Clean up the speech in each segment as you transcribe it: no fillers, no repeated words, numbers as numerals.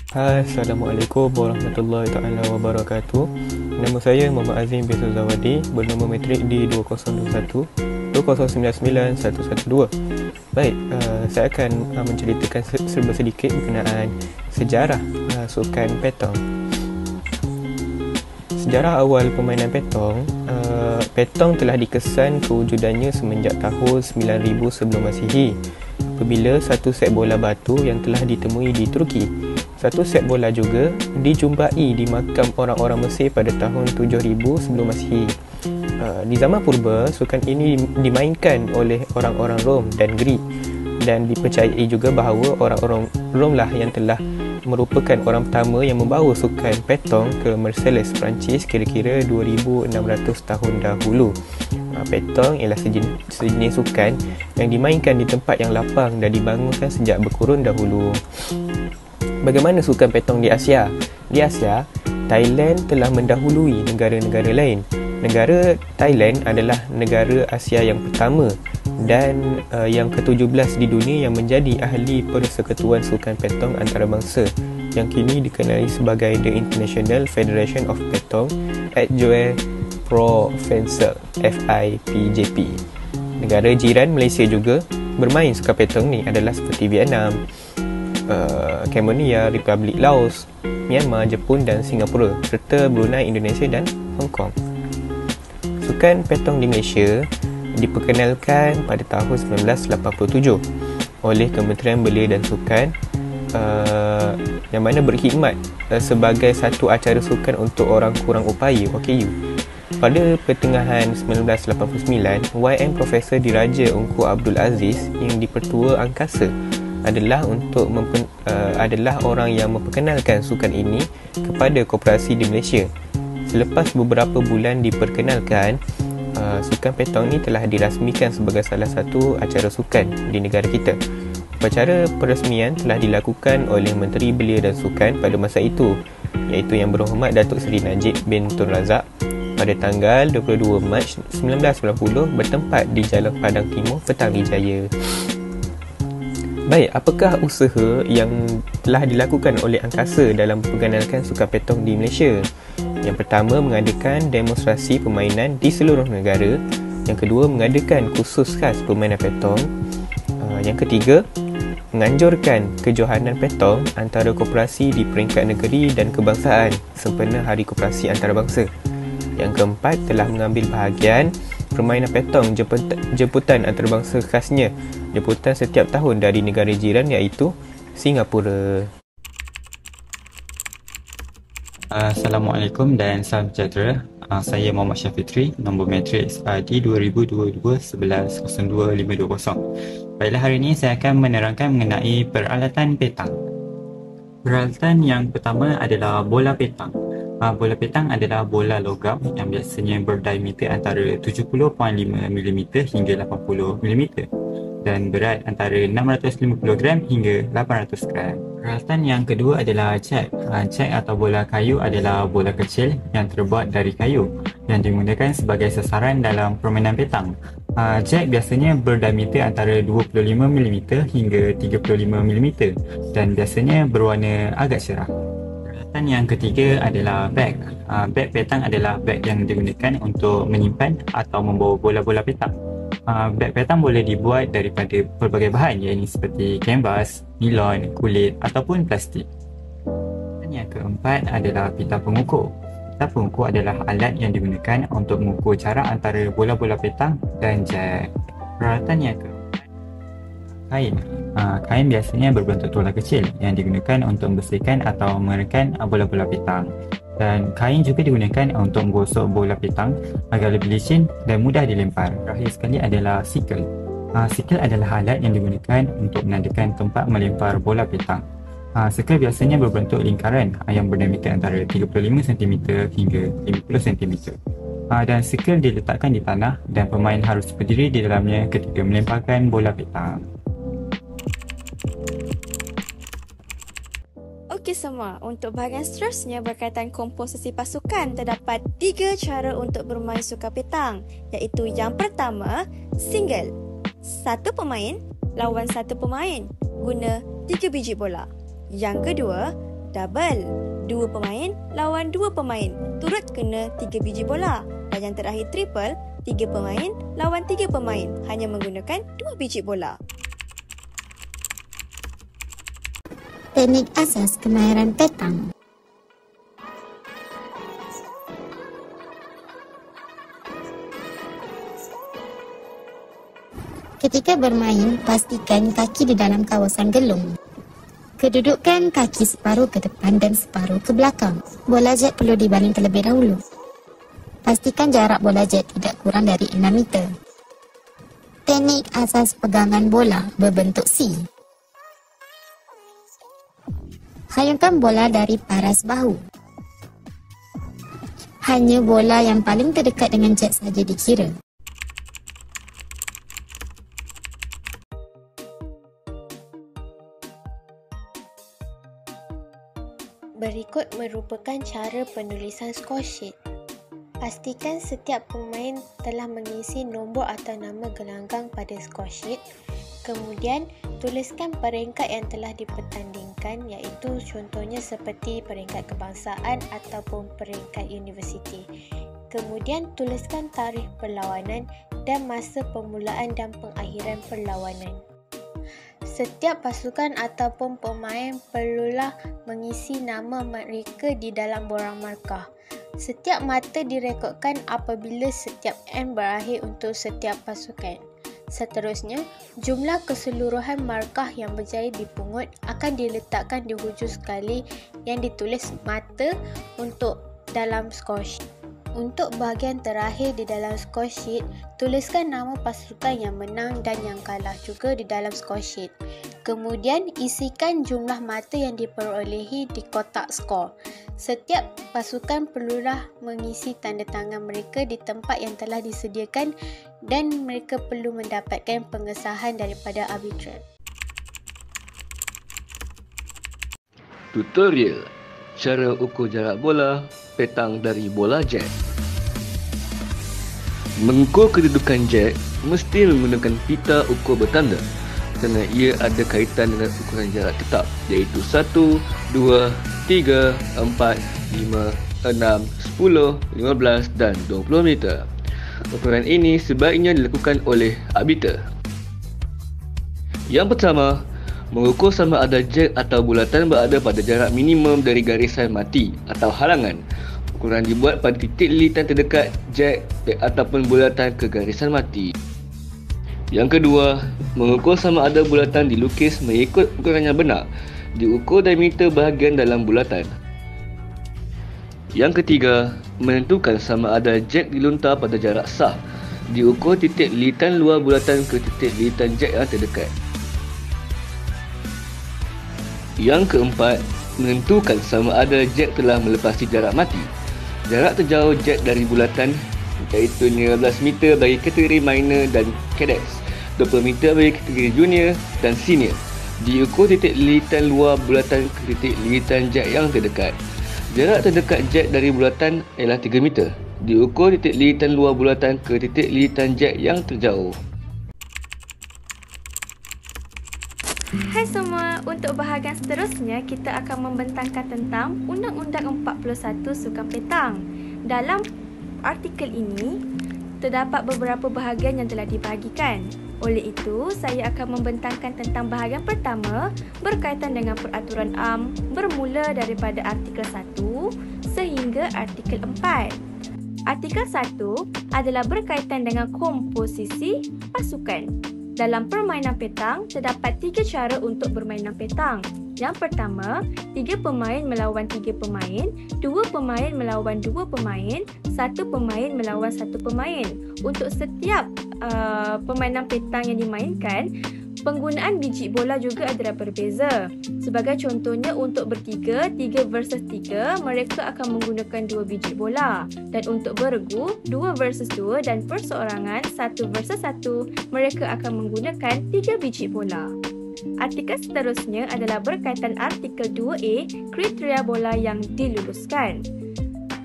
Assalamualaikum warahmatullahi taala wabarakatuh. Nama saya Muhammad Azim bin Zawadi, bernombor matrik di 2021 2099 112. Baik, saya akan menceritakan serba sedikit berkenaan sejarah sukan petong. Sejarah awal permainan petong, petong telah dikesan kewujudannya semenjak tahun 9000 sebelum Masihi, apabila satu set bola batu yang telah ditemui di Turki. Satu set bola juga dijumpai di makam orang-orang Mesir pada tahun 7000 sebelum Masihi. Di zaman purba, sukan ini dimainkan oleh orang-orang Rom dan Greek, dan dipercayai juga bahawa orang-orang Rom lah yang telah merupakan orang pertama yang membawa sukan petong ke Marseilles, Perancis kira-kira 2600 tahun dahulu. Petong ialah sejenis sukan yang dimainkan di tempat yang lapang dan dibangunkan sejak berkurun dahulu. Bagaimana sukan petong di Asia? Di Asia, Thailand telah mendahului negara-negara lain. Negara Thailand adalah negara Asia yang pertama dan yang ke-17 di dunia yang menjadi ahli Persekutuan Sukan Petong Antarabangsa yang kini dikenali sebagai The International Federation of Petong at Joe Provincial (FIPJP). Negara jiran Malaysia juga bermain sukan petong ni adalah seperti Vietnam, Cambodia, Republik Laos, Myanmar, Jepun dan Singapura, serta Brunei, Indonesia dan Hong Kong. Sukan petong di Malaysia diperkenalkan pada tahun 1987 oleh Kementerian Belia dan Sukan, yang mana berkhidmat sebagai satu acara sukan untuk orang kurang upaya (OKU). Pada pertengahan 1989, YM Profesor Diraja Ungku Abdul Aziz yang dipertua angkasa adalah orang yang memperkenalkan sukan ini kepada koperasi di Malaysia. Selepas beberapa bulan diperkenalkan, sukan petong ni telah dirasmikan sebagai salah satu acara sukan di negara kita. Upacara perasmian telah dilakukan oleh Menteri Belia dan Sukan pada masa itu, iaitu Yang Berhormat Datuk Seri Najib bin Tun Razak, pada tanggal 22 Mac 1990 bertempat di Jalan Padang Timur, Petang Jaya. Baik, apakah usaha yang telah dilakukan oleh angkasa dalam memperkenalkan sukan petong di Malaysia? Yang pertama, mengadakan demonstrasi permainan di seluruh negara. Yang kedua, mengadakan kursus khas permainan petong. Yang ketiga, menganjurkan kejohanan petong antara koperasi di peringkat negeri dan kebangsaan sempena Hari Koperasi Antarabangsa. Yang keempat, telah mengambil bahagian permainan petong jemputan antarabangsa khasnya, jemputan setiap tahun dari negara jiran iaitu Singapura. Assalamualaikum dan salam sejahtera. Saya Muhammad Syafitri, nombor matrik di 2022-11-02-520. Baiklah, hari ini saya akan menerangkan mengenai peralatan petang. Peralatan yang pertama adalah bola petang. Bola petang adalah bola logam yang biasanya berdiameter antara 70.5 mm hingga 80 mm dan berat antara 650 gram hingga 800 gram. Peralatan yang kedua adalah cek. Cek atau bola kayu adalah bola kecil yang terbuat dari kayu yang digunakan sebagai sasaran dalam permainan petang. Cek biasanya berdiameter antara 25 mm hingga 35 mm dan biasanya berwarna agak cerah. Peralatan yang ketiga adalah beg. Beg petang adalah beg yang digunakan untuk menyimpan atau membawa bola-bola petang. Beg petang boleh dibuat daripada pelbagai bahan, iaitu seperti kanvas, nilon, kulit ataupun plastik. Dan yang keempat adalah pita pengukur. Pita pengukur adalah alat yang digunakan untuk mengukur jarak antara bola-bola petang dan jack. Peralatan yang keempat, kain. Kain biasanya berbentuk tular kecil yang digunakan untuk membersihkan atau mengeringkan bola-bola petang. Dan kain juga digunakan untuk menggosok bola petang agar lebih licin dan mudah dilempar. Terakhir sekali adalah sikel. Sikel adalah alat yang digunakan untuk menandakan tempat melempar bola petang. Sikel biasanya berbentuk lingkaran yang berdiameter antara 35 cm hingga 50 cm. Dan sikel diletakkan di tanah dan pemain harus berdiri di dalamnya ketika melemparkan bola petang. Okey semua, untuk bahagian seterusnya berkaitan komposisi pasukan, terdapat 3 cara untuk bermain sukan petang, iaitu yang pertama, single. 1 pemain lawan 1 pemain guna 3 biji bola. Yang kedua, double. 2 pemain lawan 2 pemain turut kena 3 biji bola. Dan yang terakhir triple, 3 pemain lawan 3 pemain hanya menggunakan 2 biji bola. Teknik asas kemahiran petang. Ketika bermain, pastikan kaki di dalam kawasan gelung. Kedudukan kaki separuh ke depan dan separuh ke belakang. Bola jet perlu dibaling terlebih dahulu. Pastikan jarak bola jet tidak kurang dari 6 meter. Teknik asas pegangan bola berbentuk C. Hayungkan bola dari paras bahu. Hanya bola yang paling terdekat dengan jet saja dikira. Berikut merupakan cara penulisan score sheet. Pastikan setiap pemain telah mengisi nombor atau nama gelanggang pada score sheet. Kemudian, tuliskan peringkat yang telah dipertandingkan, iaitu contohnya seperti peringkat kebangsaan ataupun peringkat universiti. Kemudian, tuliskan tarikh perlawanan dan masa permulaan dan pengakhiran perlawanan. Setiap pasukan ataupun pemain perlulah mengisi nama mereka di dalam borang markah. Setiap mata direkodkan apabila setiap N berakhir untuk setiap pasukan. Seterusnya, jumlah keseluruhan markah yang berjaya dipungut akan diletakkan di hujung sekali yang ditulis mata untuk dalam score sheet. Untuk bahagian terakhir di dalam score sheet, tuliskan nama pasukan yang menang dan yang kalah juga di dalam score sheet. Kemudian, isikan jumlah mata yang diperolehi di kotak skor. Setiap pasukan perlulah mengisi tanda tangan mereka di tempat yang telah disediakan dan mereka perlu mendapatkan pengesahan daripada arbiter. Tutorial cara ukur jarak bola petang dari bola jet. Mengukur kedudukan jet mesti menggunakan pita ukur bertanda kerana ia ada kaitan dengan ukuran jarak tetap, iaitu 1, 2, 3, 4, 5, 6, 10, 15 dan 20 meter. Ukuran ini sebaiknya dilakukan oleh arbiter. Yang pertama, mengukur sama ada jet atau bulatan berada pada jarak minimum dari garisan mati atau halangan. Ukuran dibuat pada titik lilitan terdekat jet ataupun bulatan ke garisan mati. Yang kedua, mengukur sama ada bulatan dilukis mengikut ukuran yang benar. Diukur diameter bahagian dalam bulatan. Yang ketiga, menentukan sama ada jet diluntar pada jarak sah. Diukur titik lilitan luar bulatan ke titik lilitan jet yang terdekat. Yang keempat, menentukan sama ada jet telah melepasi jarak mati. Jarak terjauh jet dari bulatan iaitu 15 meter bagi kategori minor dan cadets, 20 meter bagi kategori junior dan senior. Diukur titik lilitan luar bulatan ke titik lilitan jet yang terdekat. Jarak terdekat jet dari bulatan ialah 3 meter. Diukur titik lilitan luar bulatan ke titik lilitan jet yang terjauh. Hai semua, untuk bahagian seterusnya kita akan membentangkan tentang Undang-Undang 41 Sukan Petang. Dalam artikel ini, terdapat beberapa bahagian yang telah dibahagikan. Oleh itu, saya akan membentangkan tentang bahagian pertama berkaitan dengan peraturan am bermula daripada artikel 1 sehingga artikel 4. Artikel 1 adalah berkaitan dengan komposisi pasukan. Dalam permainan petang, terdapat 3 cara untuk bermainan petang. Yang pertama, 3 pemain melawan 3 pemain, 2 pemain melawan 2 pemain, 1 pemain melawan 1 pemain. Untuk setiap permainan petang yang dimainkan, penggunaan biji bola juga adalah berbeza. Sebagai contohnya, untuk bertiga, 3 versus 3, mereka akan menggunakan 2 biji bola. Dan untuk beregu, 2 versus 2 dan perseorangan, 1 versus 1, mereka akan menggunakan 3 biji bola. Artikel seterusnya adalah berkaitan artikel 2A, kriteria bola yang diluluskan.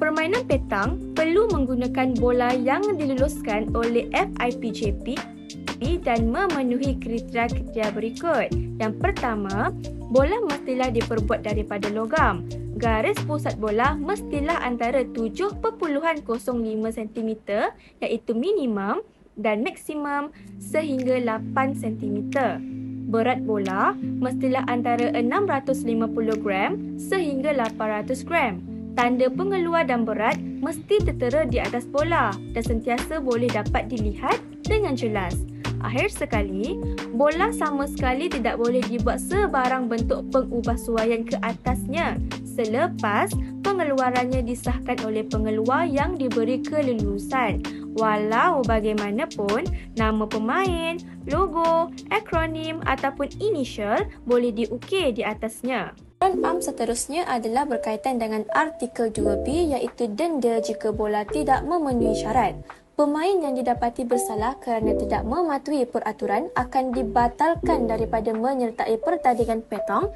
Permainan petang perlu menggunakan bola yang diluluskan oleh FIPJP dan memenuhi kriteria-kriteria berikut. Yang pertama, bola mestilah diperbuat daripada logam. Garis pusat bola mestilah antara 7.05 cm iaitu minimum dan maksimum sehingga 8 cm. Berat bola mestilah antara 650 gram sehingga 800 gram. Tanda pengeluar dan berat mesti tertera di atas bola dan sentiasa boleh dapat dilihat dengan jelas. Akhir sekali, bola sama sekali tidak boleh dibuat sebarang bentuk pengubahsuaian ke atasnya selepas pengeluarannya disahkan oleh pengeluar yang diberi kelulusan. Walau bagaimanapun, nama pemain, logo, akronim ataupun inisial boleh diukir di atasnya. Am seterusnya adalah berkaitan dengan artikel 2B iaitu denda jika bola tidak memenuhi syarat. Pemain yang didapati bersalah kerana tidak mematuhi peraturan akan dibatalkan daripada menyertai pertandingan petang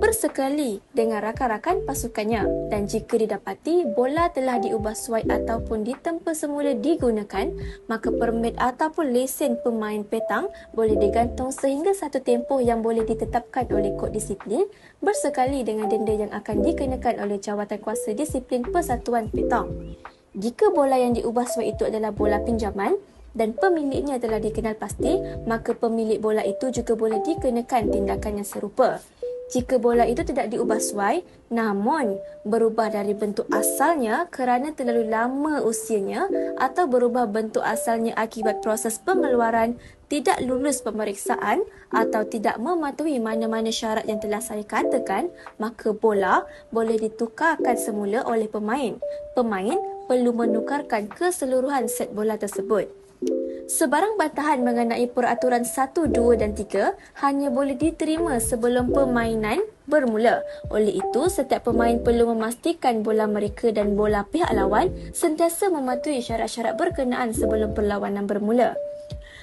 bersekali dengan rakan-rakan pasukannya, dan jika didapati bola telah diubah suai ataupun ditempa semula digunakan, maka permit ataupun lesen pemain petang boleh digantung sehingga satu tempoh yang boleh ditetapkan oleh kod disiplin bersekali dengan denda yang akan dikenakan oleh Jawatankuasa Disiplin Persatuan Petang. Jika bola yang diubah suai itu adalah bola pinjaman dan pemiliknya telah dikenal pasti, maka pemilik bola itu juga boleh dikenakan tindakan yang serupa. Jika bola itu tidak diubah suai namun berubah dari bentuk asalnya kerana terlalu lama usianya atau berubah bentuk asalnya akibat proses pengeluaran, tidak lulus pemeriksaan atau tidak mematuhi mana-mana syarat yang telah saya katakan, maka bola boleh ditukarkan semula oleh pemain. Pemain perlu menukarkan keseluruhan set bola tersebut. Sebarang bantahan mengenai peraturan 1, 2 dan 3 hanya boleh diterima sebelum permainan bermula. Oleh itu, setiap pemain perlu memastikan bola mereka dan bola pihak lawan sentiasa mematuhi syarat-syarat berkenaan sebelum perlawanan bermula.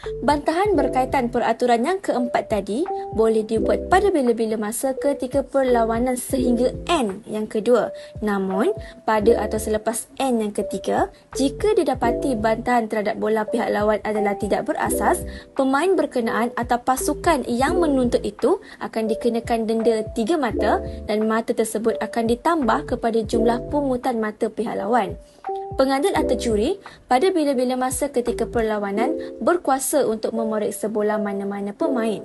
Bantahan berkaitan peraturan yang keempat tadi boleh dibuat pada bila-bila masa ketika perlawanan sehingga N yang kedua. Namun, pada atau selepas N yang ketiga, jika didapati bantahan terhadap bola pihak lawan adalah tidak berasas, pemain berkenaan atau pasukan yang menuntut itu akan dikenakan denda 3 mata dan mata tersebut akan ditambah kepada jumlah pungutan mata pihak lawan. Pengadil atau juri pada bila-bila masa ketika perlawanan berkuasa untuk memeriksa bola mana-mana pemain.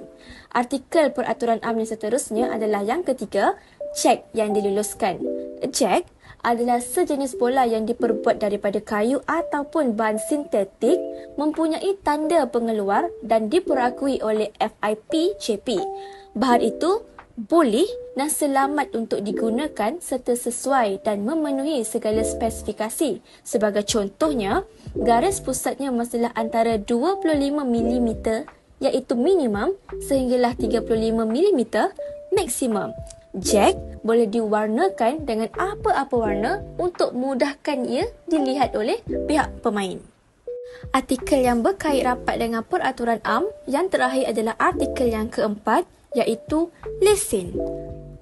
Artikel peraturan am yang seterusnya adalah yang ketiga, cek yang diluluskan. Cek adalah sejenis bola yang diperbuat daripada kayu ataupun bahan sintetik, mempunyai tanda pengeluar dan diperakui oleh FIPCP. Bahan itu boleh dan selamat untuk digunakan serta sesuai dan memenuhi segala spesifikasi. Sebagai contohnya, garis pusatnya mestilah antara 25 mm iaitu minimum sehinggalah 35 mm maksimum. Jack boleh diwarnakan dengan apa-apa warna untuk mudahkan ia dilihat oleh pihak pemain. Artikel yang berkait rapat dengan peraturan am yang terakhir adalah artikel yang keempat, iaitu lesen.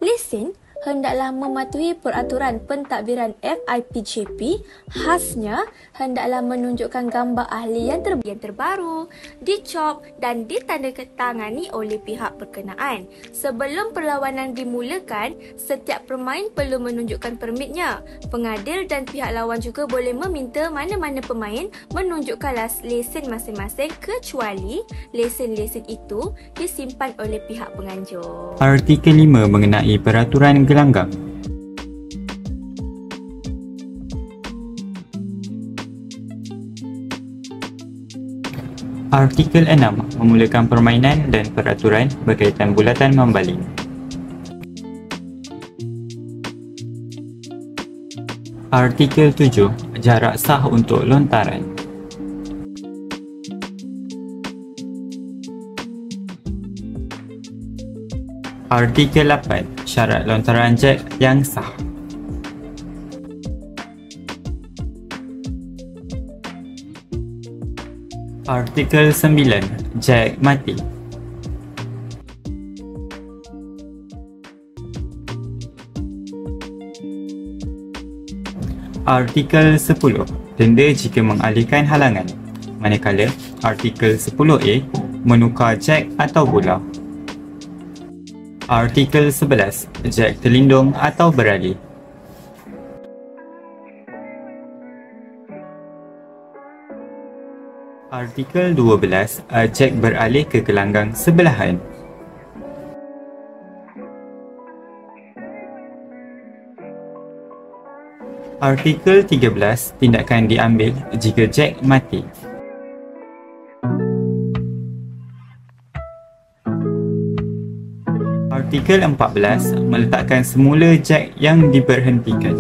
Lesen hendaklah mematuhi peraturan pentadbiran FIPCP, khasnya hendaklah menunjukkan gambar ahli yang terbaru, dicop dan ditandatangani oleh pihak berkenaan. Sebelum perlawanan dimulakan, setiap pemain perlu menunjukkan permitnya. Pengadil dan pihak lawan juga boleh meminta mana-mana pemain menunjukkan lesen masing-masing kecuali lesen-lesen itu disimpan oleh pihak penganjur. Artikel 5 mengenai peraturan gelanggang. Artikel 6 memulakan permainan dan peraturan berkaitan bulatan membaling. Artikel 7 jarak sah untuk lontaran. Artikel 8 syarat lontaran jack yang sah. Artikel 9 jack mati. Artikel 10 denda jika mengalihkan halangan, manakala artikel 10A menukar jack atau bola. Artikel 11. Jack terlindung atau beralih. Artikel 12. Jack beralih ke gelanggang sebelahan. Artikel 13. Tindakan diambil jika Jack mati. Artikel 14. Meletakkan semula Jack yang diberhentikan.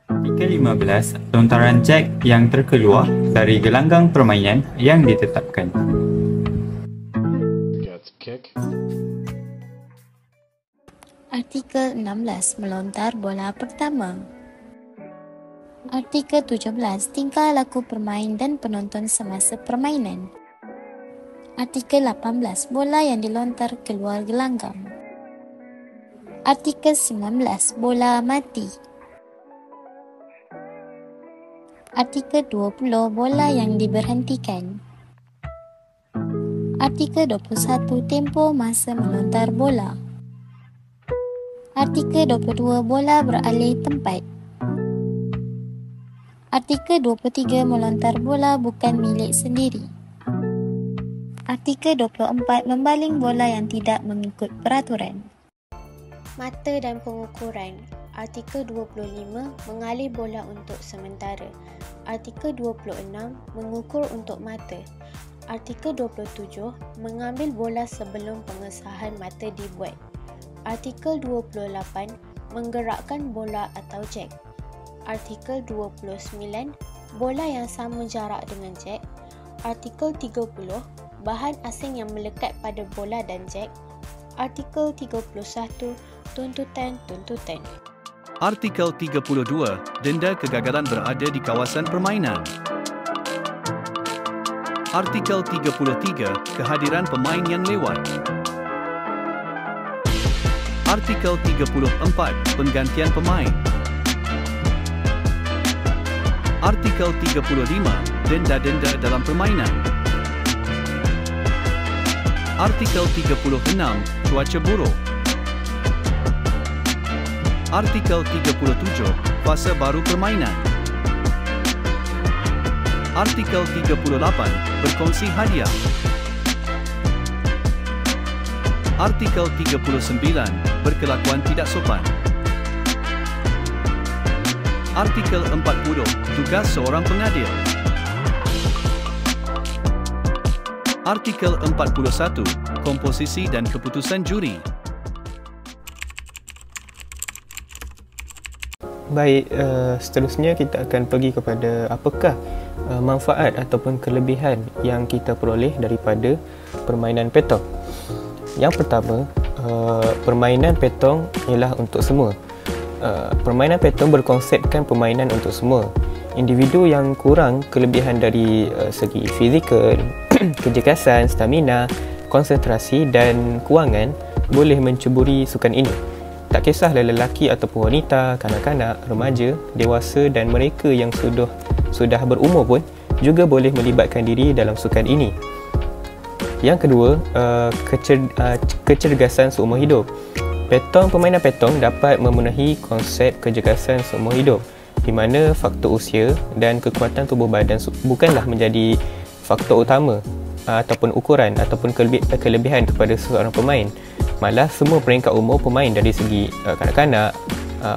Artikel 15. Lontaran Jack yang terkeluar dari gelanggang permainan yang ditetapkan. Artikel 16. Melontar bola pertama. Artikel 17. Tingkah laku pemain dan penonton semasa permainan. Artikel 18. Bola yang dilontar keluar gelanggang. Artikel 19. Bola mati. Artikel 20. Bola yang diberhentikan. Artikel 21. Tempoh masa melontar bola. Artikel 22. Bola beralih tempat. Artikel 23. Melontar bola bukan milik sendiri. Artikel 24. Membaling bola yang tidak mengikut peraturan. Mata dan pengukuran. Artikel 25. Mengalih bola untuk sementara. Artikel 26. Mengukur untuk mata. Artikel 27. Mengambil bola sebelum pengesahan mata dibuat. Artikel 28. Menggerakkan bola atau jack. Artikel 29. Bola yang sama jarak dengan jack. Artikel 30. Bahan asing yang melekat pada bola dan jack. Artikel 31. Tuntutan. Artikel 32. Denda kegagalan berada di kawasan permainan. Artikel 33. Kehadiran pemain yang lewat. Artikel 34. Penggantian pemain. Artikel 35. Denda-denda dalam permainan. Artikel 36. Cuaca buruk. Artikel 37. Fasa baru permainan. Artikel 38. Berkongsi hadiah. Artikel 39. Berkelakuan tidak sopan. Artikel 40. Tugas seorang pengadil. Artikel 41. Komposisi dan keputusan juri. Baik, seterusnya kita akan pergi kepada apakah manfaat ataupun kelebihan yang kita peroleh daripada permainan petong. Yang pertama, permainan petong ialah untuk semua. Permainan petong berkonsepkan permainan untuk semua. Individu yang kurang kelebihan dari segi fizikal, kecergasan, stamina, konsentrasi dan kewangan boleh menceburi sukan ini. Tak kisahlah lelaki ataupun wanita, kanak-kanak, remaja, dewasa dan mereka yang sudah berumur pun juga boleh melibatkan diri dalam sukan ini. Yang kedua, kecergasan seumur hidup. Permainan petong dapat memenuhi konsep kecergasan seumur hidup di mana faktor usia dan kekuatan tubuh badan bukanlah menjadi faktor utama ataupun ukuran ataupun kelebihan kepada seorang pemain. Malah semua peringkat umur pemain dari segi kanak-kanak,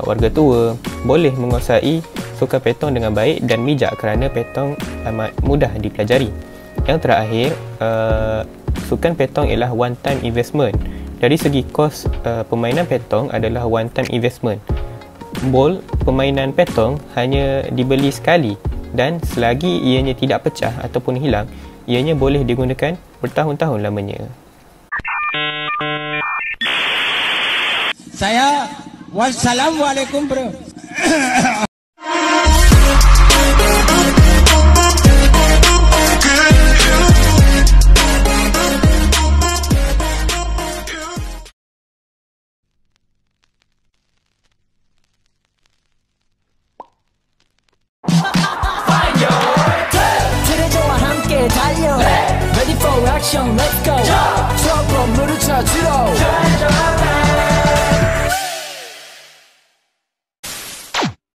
warga tua boleh menguasai sukan petong dengan baik dan bijak kerana petong amat mudah dipelajari. Yang terakhir, sukan petong ialah one time investment. Dari segi kos permainan petong adalah one time investment. Bol permainan petong hanya dibeli sekali dan selagi ianya tidak pecah ataupun hilang, ianya boleh digunakan bertahun-tahun lamanya. Wassalamualaikum bro.